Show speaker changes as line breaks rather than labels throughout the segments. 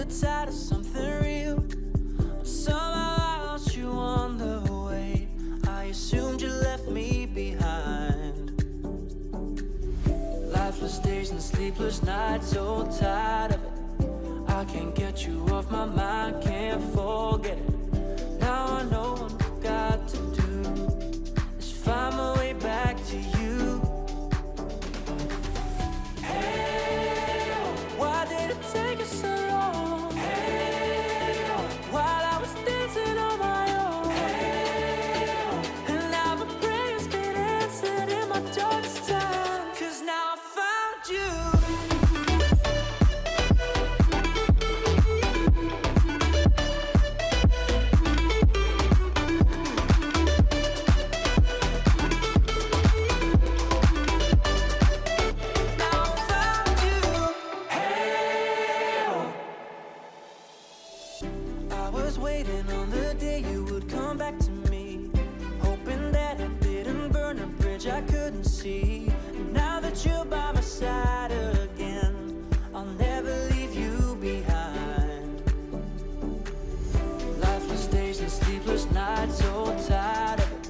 tired of something real. But somehow I lost you on the way. I assumed you left me behind. Lifeless days and sleepless nights, so tired of it. I can't get you off my mind, can't forget it. Now I know what I've got to do is find my way back to you. Hey, why did it take us so long? Hey, while I was dancing on my own. Hey, and now my prayers been answered in my darkest time. 'Cause now I found you. Waiting on the day you would come back to me, hoping that I didn't burn a bridge I couldn't see. Now that you're by my side again, I'll never leave you behind. Lifeless days and sleepless nights, so tired of it.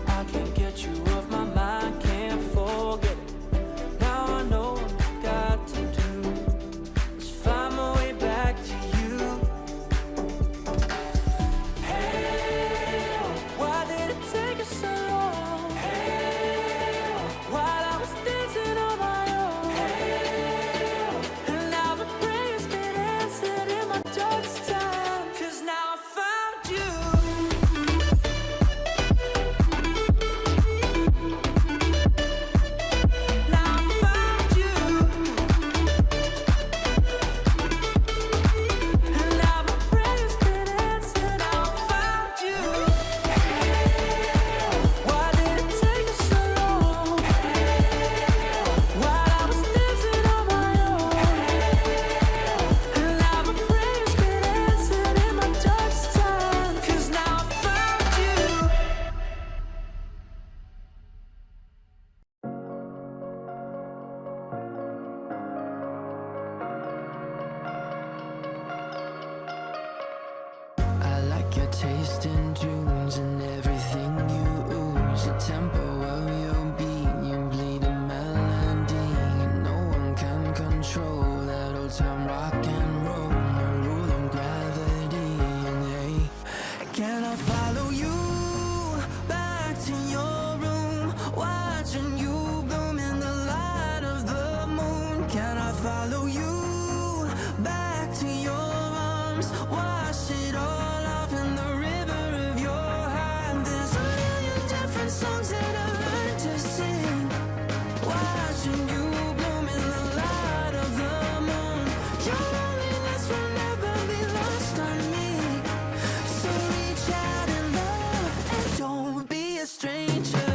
I can't get you off my mind, can't forget it. Now I know what I've got to do is find my way back to you. Tasting tunes and everything you ooze, the tempo of your beat, your bleeding melody. No one can control that old time rock and roll, no rule of gravity. And hey, can I follow you back to your room, watching you bloom in the light of the moon? Can I follow you back to your arms, wash it all off in the river of your heart? There's a million different songs that I learned to sing, watching you bloom in the light of the moon. Your loneliness will never be lost on me, so reach out in love and don't be a stranger.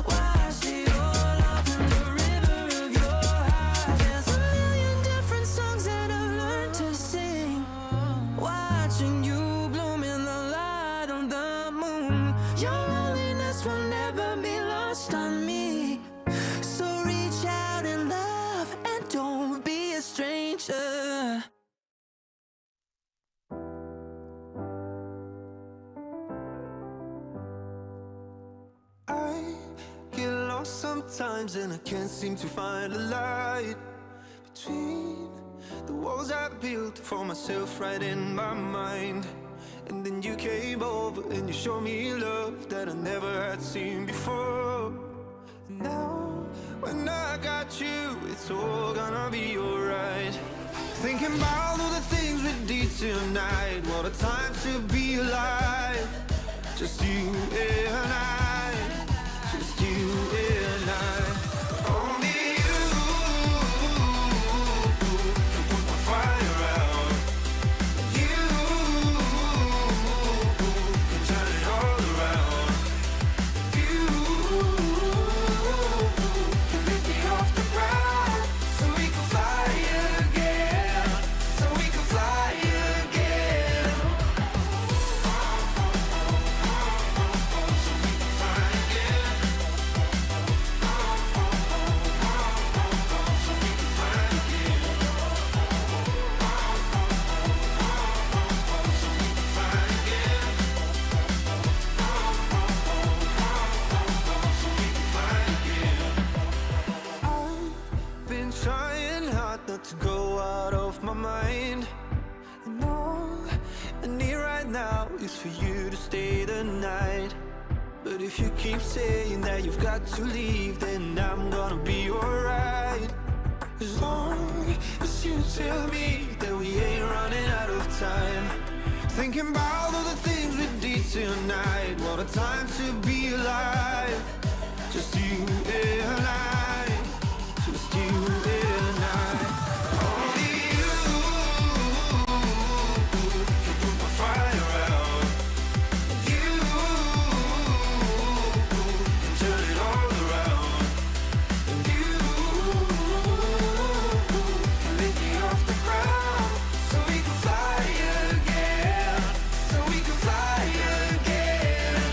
Watch sometimes and I can't seem to find a light between the walls I built for myself right in my mind. And then you came over and you showed me love that I never had seen before. And now, when I got you, it's all gonna be alright. Thinking about all the things we did tonight. What a time to be alive. Just you and I. Just you and I. Only you can put my fire out. You can turn it all around. You can lift me off the ground so we can fly again. So we can fly again. I've been trying hard not to go out of my mind. And all I need right now is for you to stay the night. But if you keep saying that you've got to leave, then I'm gonna be alright. As long as you tell me that we ain't running out of time. Thinking about all the things we did tonight. What a time to be alive. Just you and I. Just you and I. Only you can put my fire out. You can turn it all around. And you can lift me off the ground so we can fly again. So we can fly again.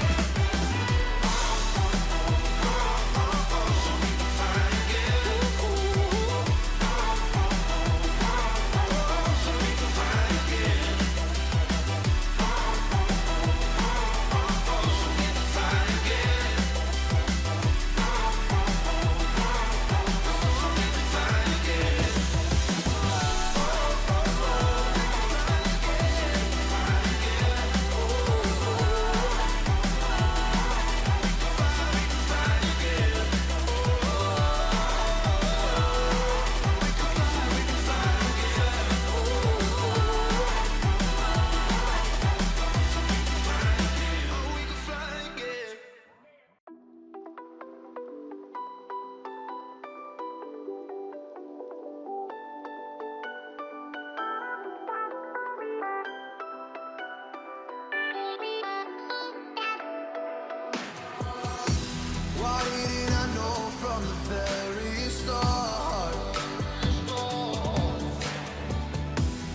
Why didn't I know from the very start?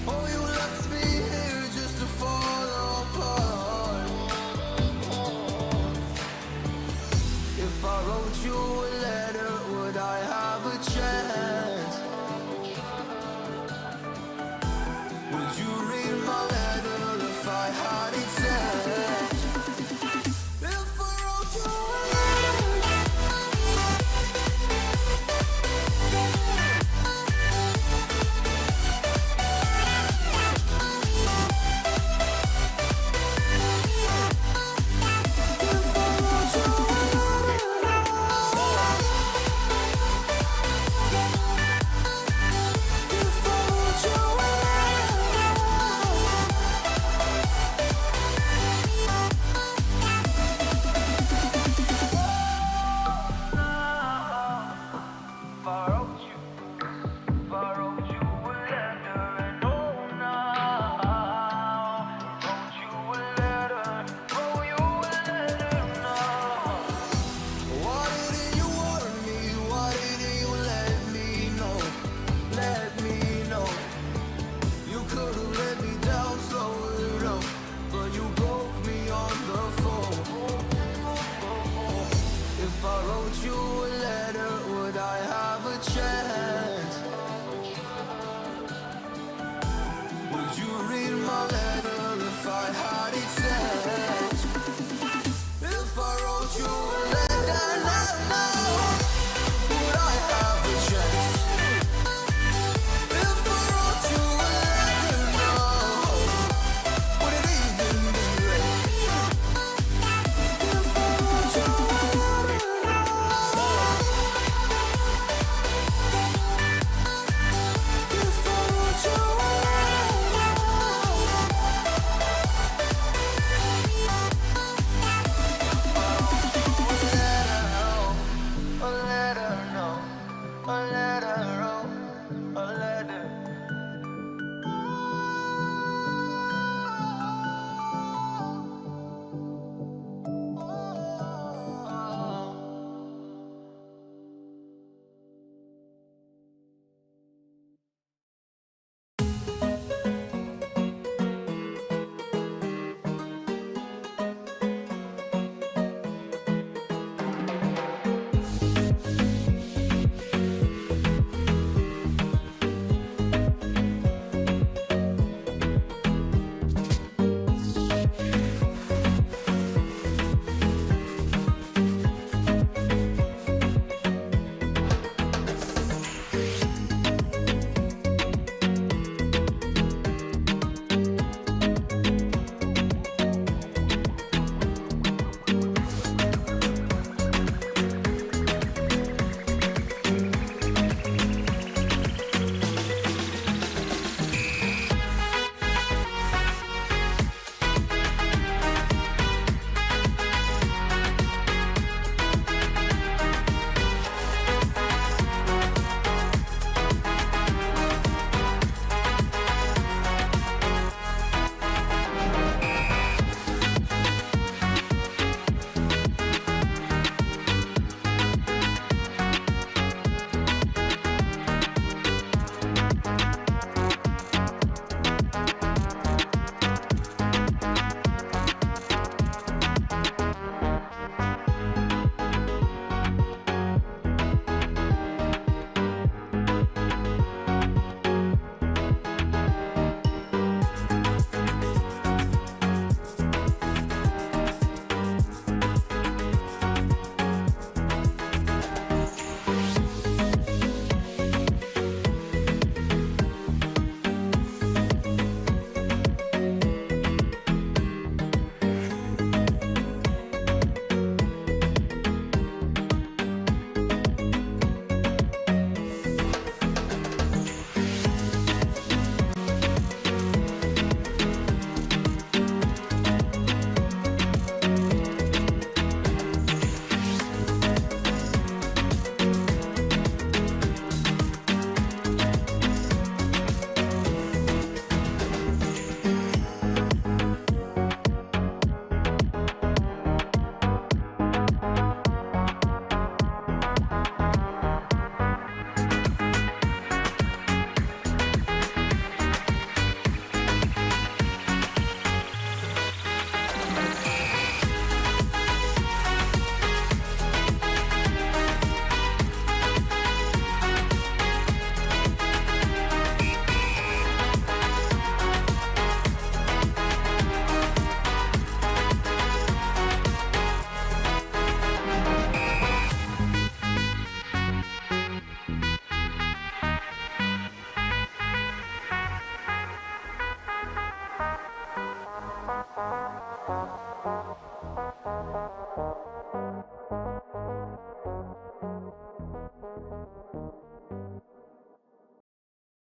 Oh, you left me here just to fall apart. If I wrote you a letter, would I have a chance? Would you read my letter if I had it sent? If I wrote you a Would you read my letter if I had it?